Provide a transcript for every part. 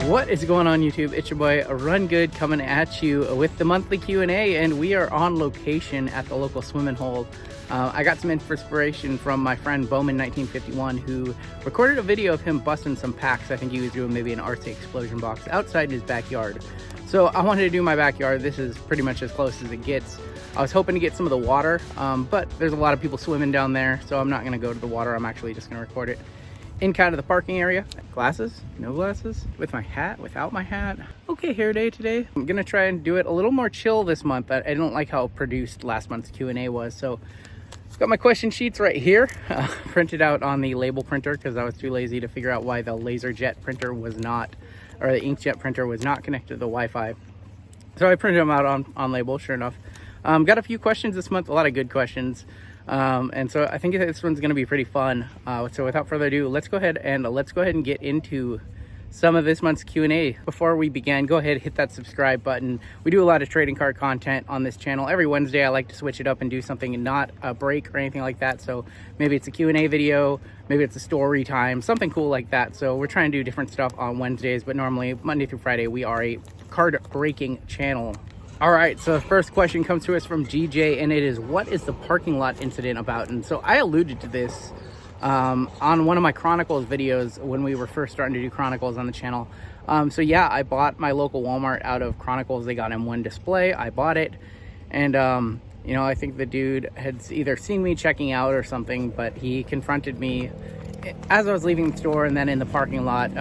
What is going on, YouTube? It's your boy Run Good coming at you with the monthly Q&A, and we are on location at the local swimming hole. I got some inspiration from my friend Bowman1951, who recorded a video of him busting some packs. I think he was doing maybe an RC explosion box outside in his backyard. So I wanted to do my backyard. This is pretty much as close as it gets. I was hoping to get some of the water, but there's a lot of people swimming down there, so I'm not going to go to the water. I'm actually just going to record it in kind of the parking area. Glasses, no glasses, with my hat, without my hat. Okay, hair day today. I'm gonna try and do it a little more chill this month. I don't like how produced last month's Q&A was, so I've got my question sheets right here, printed out on the label printer because I was too lazy to figure out why the LaserJet printer was not, or the inkjet printer was not connected to the Wi-Fi. So I printed them out on label, sure enough. Got a few questions this month, a lot of good questions. And so I think this one's going to be pretty fun. So without further ado, let's go ahead and get into some of this month's Q&A. Before we begin, go ahead, hit that subscribe button. We do a lot of trading card content on this channel. Every Wednesday, I like to switch it up and do something and not a break or anything like that. So maybe it's a Q&A video, maybe it's a story time, something cool like that. So we're trying to do different stuff on Wednesdays, but normally Monday through Friday, we are a card breaking channel. All right, so the first question comes to us from GJ, and it is, what is the parking lot incident about? And so I alluded to this on one of my Chronicles videos when we were first starting to do Chronicles on the channel. So yeah, I bought my local Walmart out of Chronicles. They got M1 display. I bought it, and you know, I think the dude had either seen me checking out or something, but he confronted me as I was leaving the store and then in the parking lot,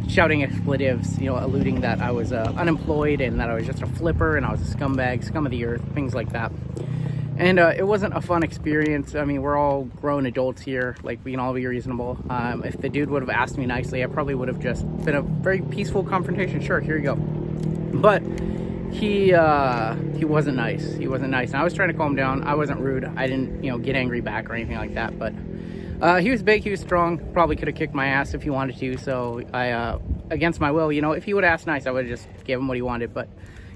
shouting expletives, you know, alluding that I was unemployed and that I was just a flipper and I was a scumbag, scum of the earth, things like that. And it wasn't a fun experience. I mean, we're all grown adults here, like we can all be reasonable. If the dude would have asked me nicely, I probably would have just been a very peaceful confrontation. Sure, here you go. But he wasn't nice. He wasn't nice. And I was trying to calm down. I wasn't rude. I didn't, you know, get angry back or anything like that. But he was big, he was strong, probably could have kicked my ass if he wanted to, so I, against my will, you know, if he would have asked nice, I would have just gave him what he wanted, but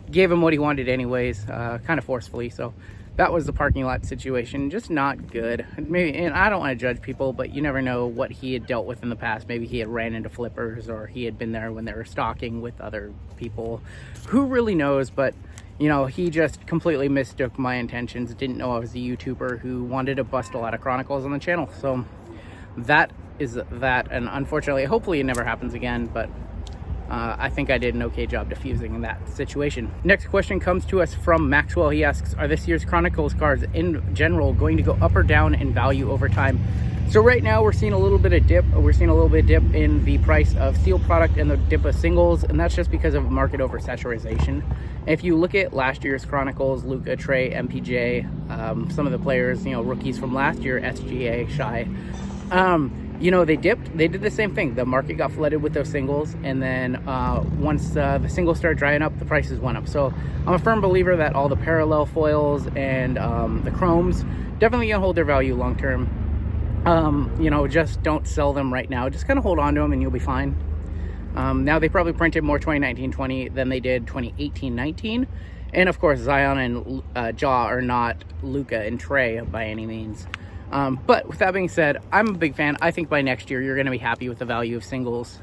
gave him what he wanted anyways, kind of forcefully. So that was the parking lot situation, just not good. Maybe, and I don't want to judge people, but you never know what he had dealt with in the past. Maybe he had ran into flippers, or he had been there when they were stalking with other people. Who really knows? But you know, he just completely mistook my intentions, didn't know I was a YouTuber who wanted to bust a lot of Chronicles on the channel. So that is that, and unfortunately, hopefully it never happens again, but I think I did an okay job diffusing that situation. Next question comes to us from Maxwell. He asks, are this year's Chronicles cards in general going to go up or down in value over time? So right now we're seeing a little bit of dip. We're seeing a little bit of dip in the price of sealed product and the dip of singles, and that's just because of market oversaturation. If you look at last year's Chronicles, Luca, Trey, MPJ, some of the players, you know, rookies from last year, SGA, Shy, you know, they dipped. They did the same thing. The market got flooded with those singles, and then once the singles started drying up, the prices went up. So I'm a firm believer that all the parallel foils and the chromes definitely gonna hold their value long term. You know, just don't sell them right now. Just kind of hold on to them and you'll be fine. Now they probably printed more 2019-20 than they did 2018-19. And of course, Zion and Jaw are not Luca and Trey by any means. But with that being said, I'm a big fan. I think by next year, you're going to be happy with the value of singles.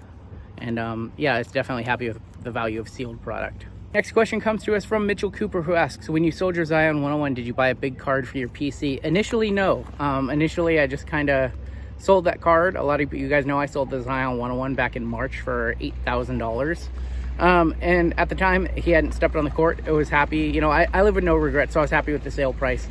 And yeah, it's definitely happy with the value of sealed product. Next question comes to us from Mitchell Cooper, who asks, when you sold your Zion 101, did you buy a big card for your PC? Initially, no. Initially, I just kind of sold that card. A lot of you guys know I sold the Zion 101 back in March for $8,000. And at the time, he hadn't stepped on the court. I was happy. You know, I live with no regrets, so I was happy with the sale price.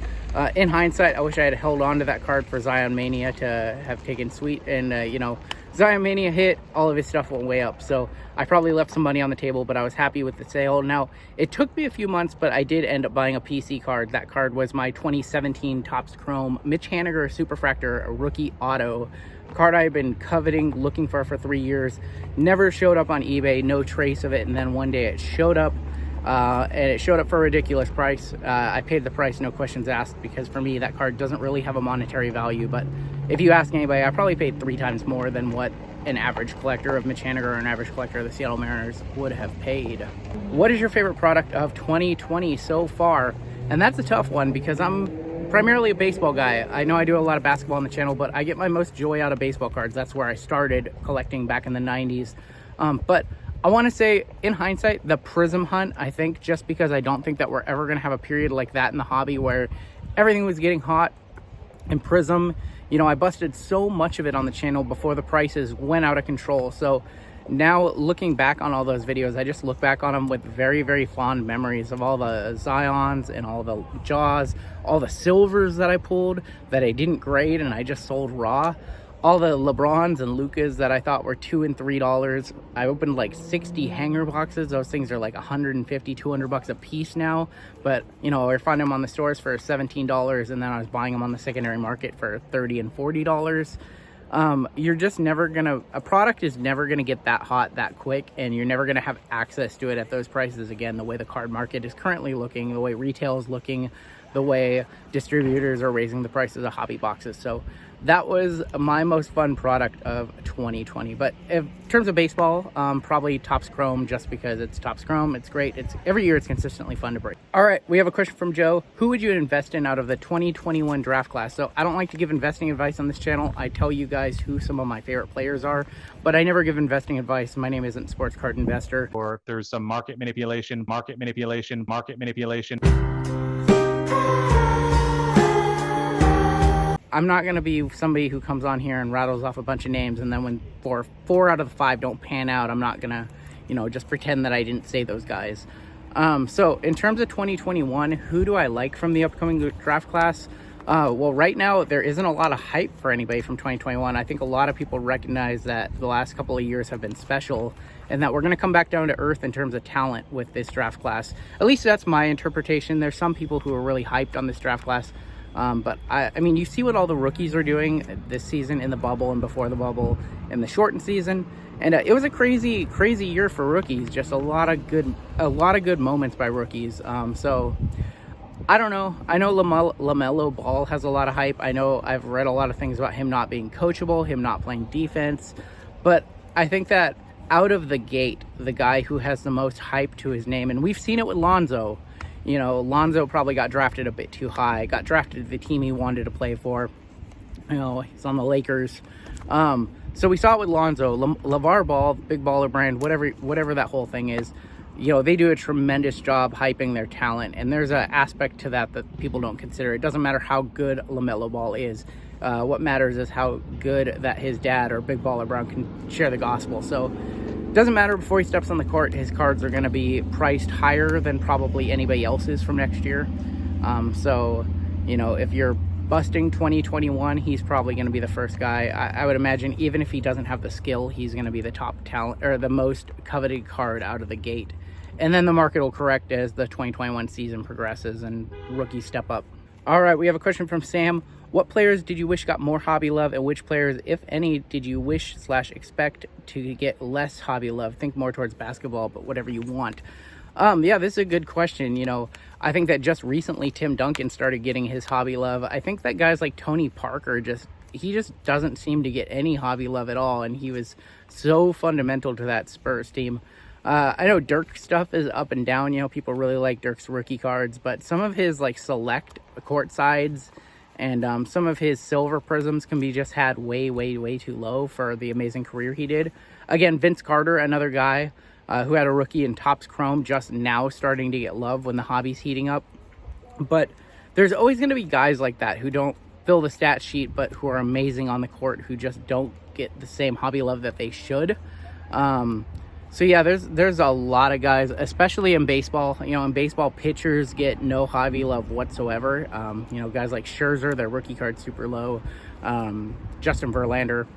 In hindsight, I wish I had held on to that card for Zion Mania to have taken Sweet. And, you know, Zion Mania hit, all of his stuff went way up. So I probably left some money on the table, but I was happy with the sale. Now, it took me a few months, but I did end up buying a PC card. That card was my 2017 Topps Chrome Mitch Haniger Superfractor Rookie Auto. Card I've been coveting, looking for 3 years. Never showed up on eBay, no trace of it. And then one day it showed up. And it showed up for a ridiculous price. I paid the price, no questions asked, because for me, that card doesn't really have a monetary value. But if you ask anybody, I probably paid 3 times more than what an average collector of Mitch Haniger or an average collector of the Seattle Mariners would have paid. What is your favorite product of 2020 so far? And that's a tough one because I'm primarily a baseball guy. I know I do a lot of basketball on the channel, but I get my most joy out of baseball cards. That's where I started collecting back in the 90s. But I want to say, in hindsight, the Prism hunt, I think, just because I don't think that we're ever going to have a period like that in the hobby where everything was getting hot. And Prism, you know, I busted so much of it on the channel before the prices went out of control. So now looking back on all those videos, I just look back on them with very, very fond memories of all the Zions and all the Jaws, all the silvers that I pulled that I didn't grade and I just sold raw. All the LeBrons and Lucas that I thought were $2 and $3. I opened like 60 hanger boxes. Those things are like 150, 200 bucks a piece now. But, you know, I found them on the stores for $17, and then I was buying them on the secondary market for $30 and $40. You're just never gonna, a product is never gonna get that hot that quick, and you're never gonna have access to it at those prices again, the way the card market is currently looking, the way retail is looking, the way distributors are raising the prices of hobby boxes. So that was my most fun product of 2020. But in terms of baseball, probably Topps Chrome, just because it's Topps Chrome. It's great. It's every year it's consistently fun to break. All right, we have a question from Joe. Who would you invest in out of the 2021 draft class? So I don't like to give investing advice on this channel. I tell you guys who some of my favorite players are, but I never give investing advice. My name isn't Sports Card Investor. Or there's some market manipulation. I'm not going to be somebody who comes on here and rattles off a bunch of names, and then when four out of the 5 don't pan out, I'm not going to, you know, just pretend that I didn't say those guys. So in terms of 2021, who do I like from the upcoming draft class? Well, right now, there isn't a lot of hype for anybody from 2021. I think a lot of people recognize that the last couple of years have been special and that we're going to come back down to earth in terms of talent with this draft class. At least that's my interpretation. There's some people who are really hyped on this draft class. But I mean, you see what all the rookies are doing this season in the bubble and before the bubble and the shortened season. And it was a crazy year for rookies. Just a lot of good moments by rookies. So I don't know. I know LaMelo Ball has a lot of hype. I know I've read a lot of things about him not being coachable, him not playing defense. But I think that out of the gate, the guy who has the most hype to his name, and we've seen it with Lonzo. You know, Lonzo probably got drafted a bit too high, got drafted to the team he wanted to play for. You know, he's on the Lakers. So we saw it with Lonzo. LeVar Ball, Big Baller Brand, whatever that whole thing is, you know, they do a tremendous job hyping their talent. And there's an aspect to that people don't consider. It doesn't matter how good LaMelo Ball is. What matters is how good that his dad or Big Baller Brown can share the gospel. So doesn't matter, before he steps on the court, his cards are going to be priced higher than probably anybody else's from next year. So, you know, if you're busting 2021, he's probably going to be the first guy. I would imagine, even if he doesn't have the skill, he's going to be the top talent or the most coveted card out of the gate. And then the market will correct as the 2021 season progresses and rookies step up. All right, we have a question from Sam. What players did you wish got more hobby love, and which players, if any, did you wish / expect to get less hobby love? Think more towards basketball, but whatever you want. Yeah, this is a good question. You know, I think that just recently Tim Duncan started getting his hobby love. I think that guys like Tony Parker he just doesn't seem to get any hobby love at all, and he was so fundamental to that Spurs team. I know Dirk stuff is up and down. You know, people really like Dirk's rookie cards, but some of his like select court sides and some of his silver prisms can be just had way too low for the amazing career he did. Again, Vince Carter, another guy who had a rookie in Topps Chrome, just now starting to get love when the hobby's heating up. But there's always going to be guys like that who don't fill the stat sheet, but who are amazing on the court, who just don't get the same hobby love that they should. So yeah, there's a lot of guys, especially in baseball. You know, in baseball, pitchers get no hobby love whatsoever. You know, guys like Scherzer, their rookie card's super low. Justin Verlander,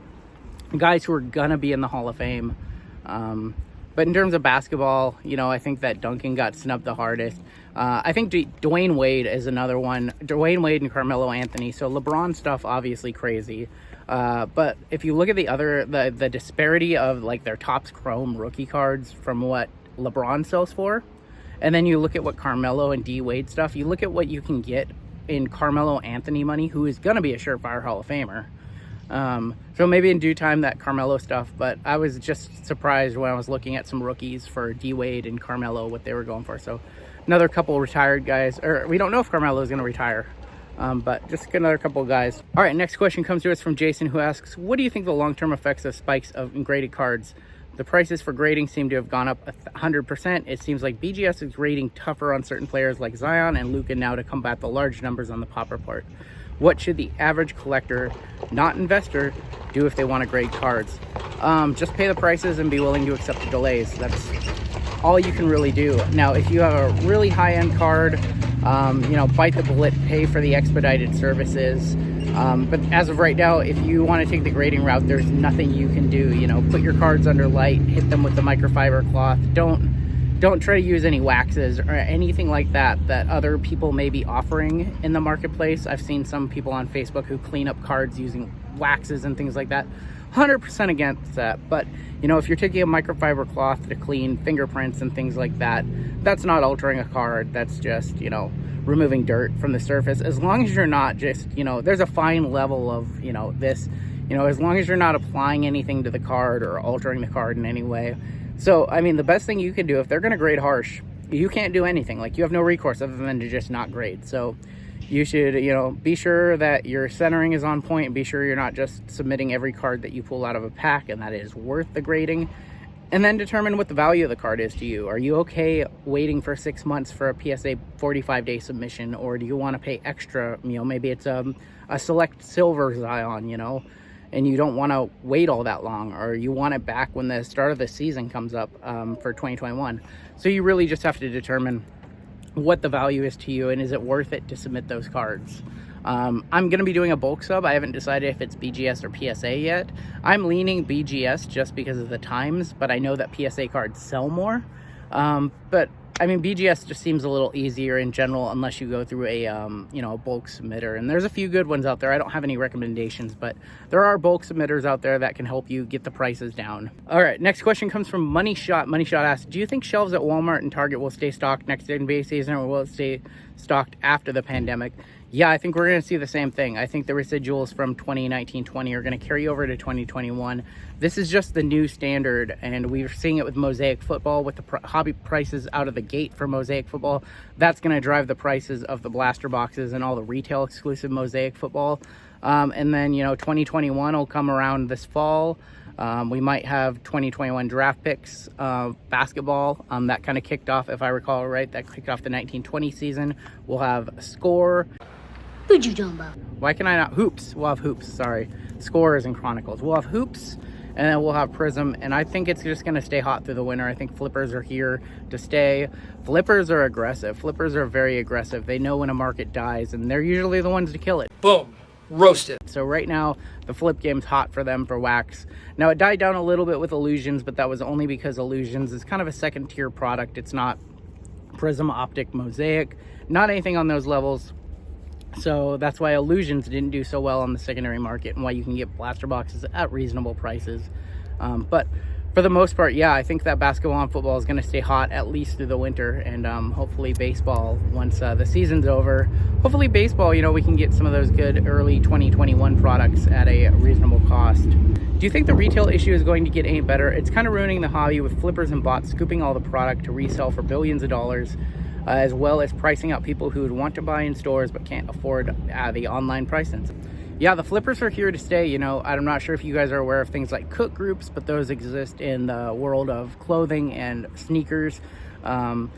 guys who are gonna be in the Hall of Fame. But in terms of basketball, you know, I think that Duncan got snubbed the hardest. I think Dwayne Wade is another one. Dwayne Wade and Carmelo Anthony. So LeBron stuff, obviously crazy. But if you look at the disparity of like their Topps Chrome rookie cards from what LeBron sells for, and then you look at what Carmelo and D Wade stuff, you look at what you can get in Carmelo Anthony money, who is going to be a surefire Hall of Famer. So maybe in due time that Carmelo stuff, but I was just surprised when I was looking at some rookies for D Wade and Carmelo, what they were going for. So another couple retired guys, or we don't know if Carmelo is going to retire. But just another couple of guys. All right, next question comes to us from Jason, who asks, what do you think the long-term effects of spikes of graded cards The prices for grading seem to have gone up 100%. It seems like BGS is grading tougher on certain players like Zion and Luka now to combat the large numbers on the pop report. What should the average collector, not investor, do if they want to grade cards? Just pay the prices and be willing to accept the delays. That's all you can really do. Now, if you have a really high-end card, bite the bullet, pay for the expedited services. But as of right now, if you want to take the grading route, there's nothing you can do. Put your cards under light, hit them with the microfiber cloth. Don't try to use any waxes or anything like that other people may be offering in the marketplace. I've seen some people on Facebook who clean up cards using waxes and things like that. 100% against that. But if you're taking a microfiber cloth to clean fingerprints and things like that, that's not altering a card. That's just removing dirt from the surface. As long as you're not just there's a fine level of this, as long as you're not applying anything to the card or altering the card in any way. So I mean, the best thing you can do, if they're going to grade harsh, you can't do anything. Like, you have no recourse other than to just not grade. So you should be sure that your centering is on point. Be sure you're not just submitting every card that you pull out of a pack and that is worth the grading. And then determine what the value of the card is to you. Are you okay waiting for 6 months for a PSA 45-day submission, or do you want to pay extra? Maybe it's a select silver Zion, and you don't want to wait all that long, or you want it back when the start of the season comes up for 2021. So you really just have to determine what the value is to you, and is it worth it to submit those cards. I'm going to be doing a bulk sub. I haven't decided if it's BGS or PSA yet. I'm leaning BGS just because of the times, but I know that PSA cards sell more. But I mean, BGS just seems a little easier in general, unless you go through a bulk submitter. And there's a few good ones out there. I don't have any recommendations, but there are bulk submitters out there that can help you get the prices down. All right, next question comes from Money Shot. Money Shot asks, do you think shelves at Walmart and Target will stay stocked next NBA season, or will it stay stocked after the pandemic? Yeah, I think we're going to see the same thing. I think the residuals from 2019-20 are going to carry over to 2021. This is just the new standard, and we're seeing it with Mosaic Football, with the hobby prices out of the gate for Mosaic Football. That's going to drive the prices of the blaster boxes and all the retail exclusive Mosaic Football. And then, 2021 will come around this fall. We might have 2021 draft picks, basketball, that kind of kicked off, if I recall right, that kicked off the 1920 season. We'll have Score. Who'd you talking about? Why can I not? Hoops. We'll have Hoops, sorry. Scores and Chronicles. We'll have Hoops, and then we'll have Prism, and I think it's just going to stay hot through the winter. I think flippers are here to stay. Flippers are aggressive. Flippers are very aggressive. They know when a market dies, and they're usually the ones to kill it. Boom. Roasted. So right now, the flip game's hot for them for wax. Now, it died down a little bit with Illusions, but that was only because Illusions is kind of a second-tier product. It's not Prism, Optic, Mosaic, not anything on those levels. So that's why Illusions didn't do so well on the secondary market, and why you can get blaster boxes at reasonable prices. But for the most part, yeah, I think that basketball and football is going to stay hot at least through the winter, and hopefully baseball, once the season's over, hopefully baseball, we can get some of those good early 2021 products at a reasonable cost. Do you think the retail issue is going to get any better? It's kind of ruining the hobby, with flippers and bots scooping all the product to resell for billions of dollars. As well as pricing out people who would want to buy in stores but can't afford the online pricing. Yeah, the flippers are here to stay. I'm not sure if you guys are aware of things like cook groups, but those exist in the world of clothing and sneakers. Some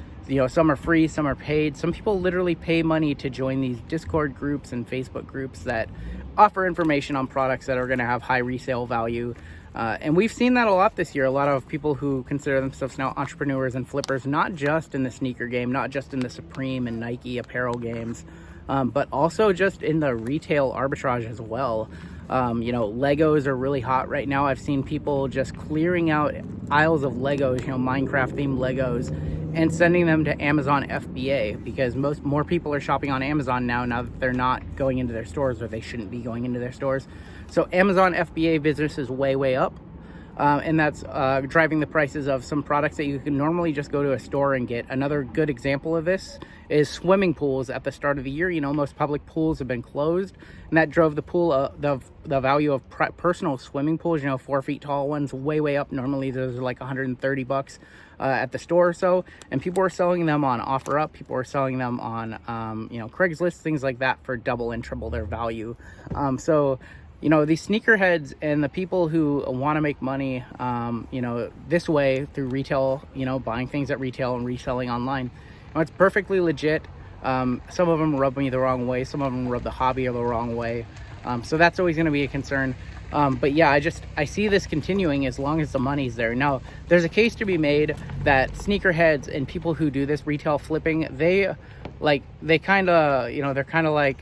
are free, some are paid. Some people literally pay money to join these Discord groups and Facebook groups that offer information on products that are going to have high resale value. And we've seen that a lot this year. A lot of people who consider themselves now entrepreneurs and flippers, not just in the sneaker game, not just in the Supreme and Nike apparel games, but also just in the retail arbitrage as well. Legos are really hot right now. I've seen people just clearing out aisles of Legos, Minecraft themed Legos, and sending them to Amazon FBA, because more people are shopping on Amazon now that they're not going into their stores, or they shouldn't be going into their stores. So Amazon FBA business is way up, and that's driving the prices of some products that you can normally just go to a store and get. Another good example of this is swimming pools. At the start of the year, most public pools have been closed, and that drove the pool the value of personal swimming pools, 4 feet tall ones, way up. Normally those are like $130 at the store or so, and people were selling them on OfferUp. People were selling them on Craigslist, things like that, for double and triple their value. So you know, these sneakerheads and the people who want to make money, you know, this way through retail, you know, buying things at retail and reselling online, you know, it's perfectly legit. Some of them rub me the wrong way. Some of them rub the hobby the wrong way. So that's always going to be a concern. But yeah, I see this continuing as long as the money's there. Now, there's a case to be made that sneakerheads and people who do this retail flipping, they kind of, you know, they're kind of like,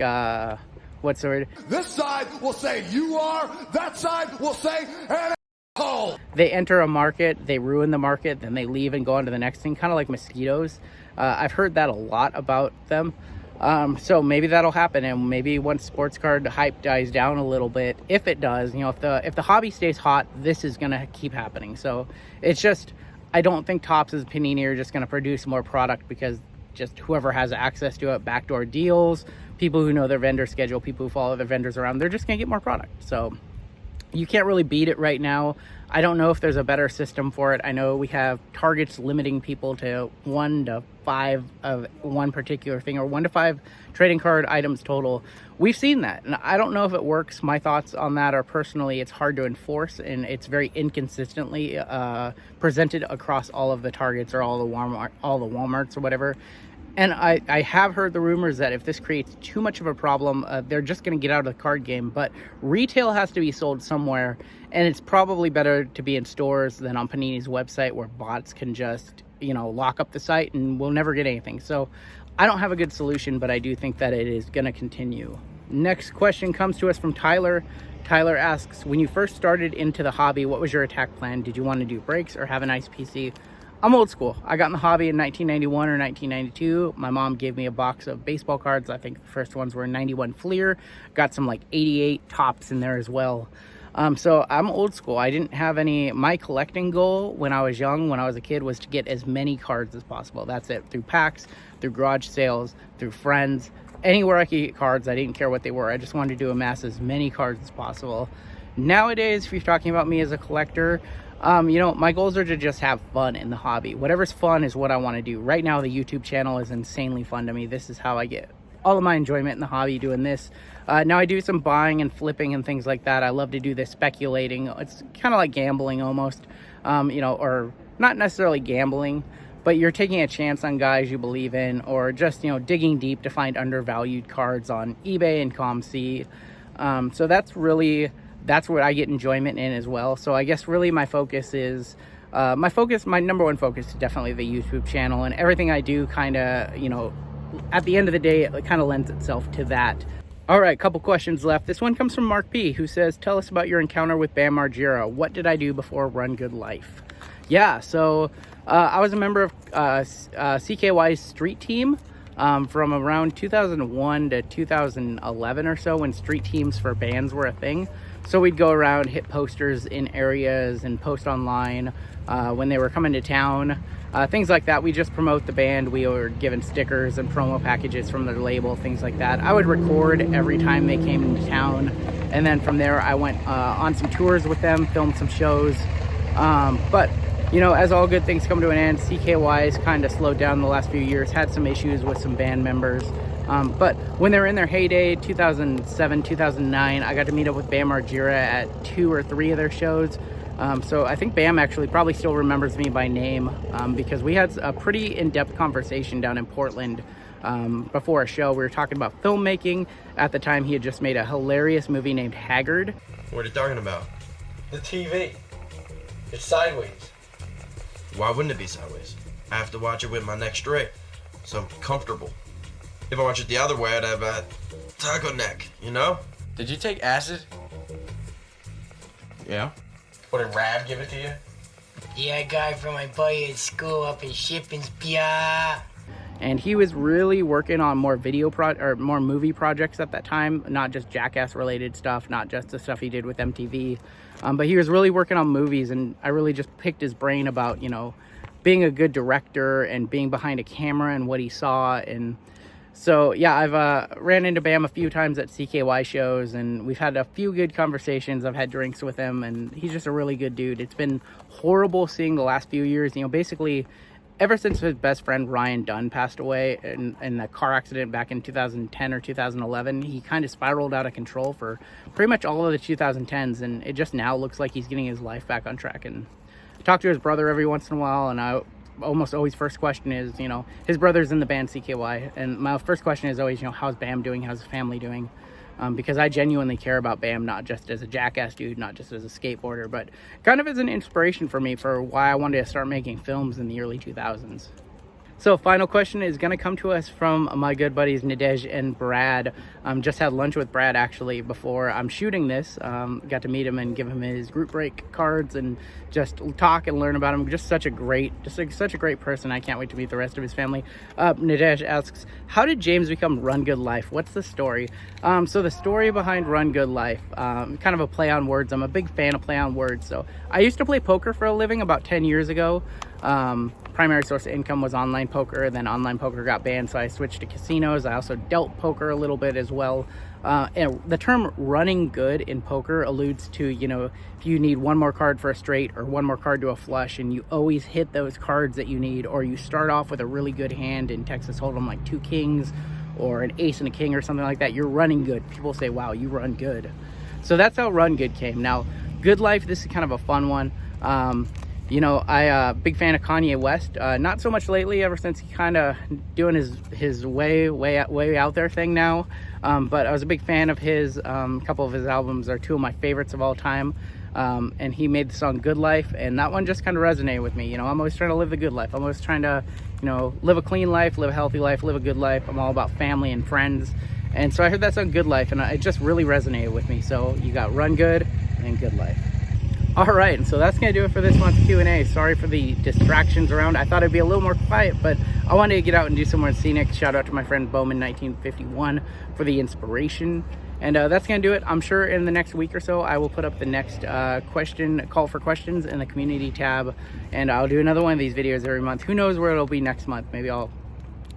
what's the word? This side will say you are, that side will say an asshole. They enter a market, they ruin the market, then they leave and go on to the next thing, kind of like mosquitoes. I've heard that a lot about them. So maybe that'll happen, and maybe once sports card hype dies down a little bit, if it does, you know, if the hobby stays hot, this is gonna keep happening. So it's just, I don't think Topps and Panini are just gonna produce more product because just whoever has access to it, backdoor deals, people who know their vendor schedule, people who follow their vendors around, they're just gonna get more product. So you can't really beat it right now. I don't know if there's a better system for it. I know we have targets limiting people to 1 to 5 of one particular thing, or 1 to 5 trading card items total. We've seen that, and I don't know if it works. My thoughts on that are, personally, it's hard to enforce, and it's very inconsistently presented across all of the Targets or all the Walmarts or whatever. And I have heard the rumors that if this creates too much of a problem, they're just going to get out of the card game. But retail has to be sold somewhere, and it's probably better to be in stores than on Panini's website, where bots can just, you know, lock up the site and we'll never get anything. So I don't have a good solution, but I do think that it is going to continue. Next question comes to us from Tyler. Tyler asks, when you first started into the hobby, what was your attack plan? Did you want to do breaks or have a nice PC? I'm old school. I got in the hobby in 1991 or 1992. My mom gave me a box of baseball cards. I think the first ones were 91 Fleer. Got some like 88 Topps in there as well. So I'm old school. I didn't have my collecting goal when I was young, when I was a kid, was to get as many cards as possible. That's it. Through packs, through garage sales, through friends, anywhere I could get cards. I didn't care what they were. I just wanted to amass as many cards as possible. Nowadays, if you're talking about me as a collector, you know, my goals are to just have fun in the hobby. Whatever's fun is what I want to do. Right now, the YouTube channel is insanely fun to me. This is how I get all of my enjoyment in the hobby, doing this. Now I do some buying and flipping and things like that. I love to do this speculating. It's kind of like gambling almost, you know, or not necessarily gambling, but you're taking a chance on guys you believe in, or just, you know, digging deep to find undervalued cards on eBay and COMC. So that's what I get enjoyment in as well. So I guess really my focus is, my number one focus is definitely the YouTube channel, and everything I do kind of, you know, at the end of the day, it kind of lends itself to that. All right, couple questions left. This one comes from Mark P, who says, tell us about your encounter with Bam Margera. What did I do before Run Good Life? Yeah, so I was a member of CKY's street team from around 2001 to 2011 or so, when street teams for bands were a thing. So we'd go around, hit posters in areas and post online when they were coming to town, things like that. We just promote the band. We were given stickers and promo packages from their label, things like that. I would record every time they came into town, and then from there I went on some tours with them, filmed some shows. But you know, as all good things come to an end, CKY has kind of slowed down the last few years, had some issues with some band members. But when they were in their heyday, 2007, 2009, I got to meet up with Bam Margera at 2 or 3 of their shows. So I think Bam actually probably still remembers me by name, because we had a pretty in-depth conversation down in Portland before a show. We were talking about filmmaking. At the time, he had just made a hilarious movie named Haggard. What are you talking about? The TV. It's sideways. Why wouldn't it be sideways? I have to watch it with my neck straight, so I'm comfortable. If I watch it the other way, I'd have a taco neck, you know? Did you take acid? Yeah. What, did Rav give it to you? Yeah, I got it from my buddy at school up in Shippens, yeah. And he was really working on more more movie projects at that time, not just Jackass related stuff, not just the stuff he did with MTV, but he was really working on movies, and I really just picked his brain about, you know, being a good director and being behind a camera and what he saw. And so yeah, I've ran into Bam a few times at CKY shows, and we've had a few good conversations. I've had drinks with him, and he's just a really good dude. It's been horrible seeing the last few years, you know, basically ever since his best friend Ryan Dunn passed away in a car accident back in 2010 or 2011, he kind of spiraled out of control for pretty much all of the 2010s, and it just now looks like he's getting his life back on track. And I talk to his brother every once in a while, and I almost always first question is, you know, his brother's in the band CKY, and my first question is always, you know, how's Bam doing, how's the family doing? Because I genuinely care about Bam, not just as a jackass dude, not just as a skateboarder, but kind of as an inspiration for me for why I wanted to start making films in the early 2000s. So final question is going to come to us from my good buddies Nadej and Brad. Just had lunch with Brad actually before I'm shooting this. Got to meet him and give him his group break cards and just talk and learn about him. Just such a great person. I can't wait to meet the rest of his family. Nadej asks, how did James become Run Good Life? What's the story? So the story behind Run Good Life, kind of a play on words. I'm a big fan of play on words. So I used to play poker for a living about 10 years ago. Primary source of income was online poker, then online poker got banned, so I switched to casinos. I also dealt poker a little bit as well. And the term running good in poker alludes to, you know, if you need one more card for a straight or one more card to a flush and you always hit those cards that you need, or you start off with a really good hand in Texas Hold'em like 2 kings or an ace and a king or something like that, you're running good. People say, wow, you run good. So that's how Run Good came. Now, Good Life, this is kind of a fun one. You know, big fan of Kanye West. Not so much lately, ever since he kind of doing his way out there thing now. But I was a big fan of his. A couple of his albums are 2 of my favorites of all time. And he made the song Good Life, and that one just kind of resonated with me. You know, I'm always trying to live the good life. I'm always trying to, you know, live a clean life, live a healthy life, live a good life. I'm all about family and friends. And so I heard that song Good Life, and it just really resonated with me. So you got Run Good and Good Life. All right, and so that's gonna do it for this month's Q&A. Sorry for the distractions around. I thought it'd be a little more quiet, but I wanted to get out and do somewhere scenic. Shout out to my friend Bowman 1951 for the inspiration. And that's gonna do it. I'm sure in the next week or so I will put up the next call for questions in the community tab, and I'll do another one of these videos every month. Who knows where it'll be next month? Maybe I'll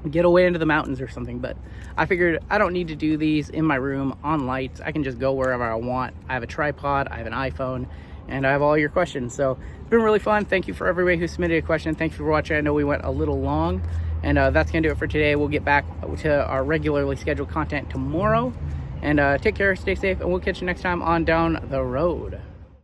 get away into the mountains or something, but I figured I don't need to do these in my room on lights. I can just go wherever I want. I have a tripod, I have an iPhone, and I have all your questions. So it's been really fun. Thank you for everybody who submitted a question. Thank you for watching. I know we went a little long, and that's gonna do it for today. We'll get back to our regularly scheduled content tomorrow, and take care, stay safe, and we'll catch you next time on Down the Road.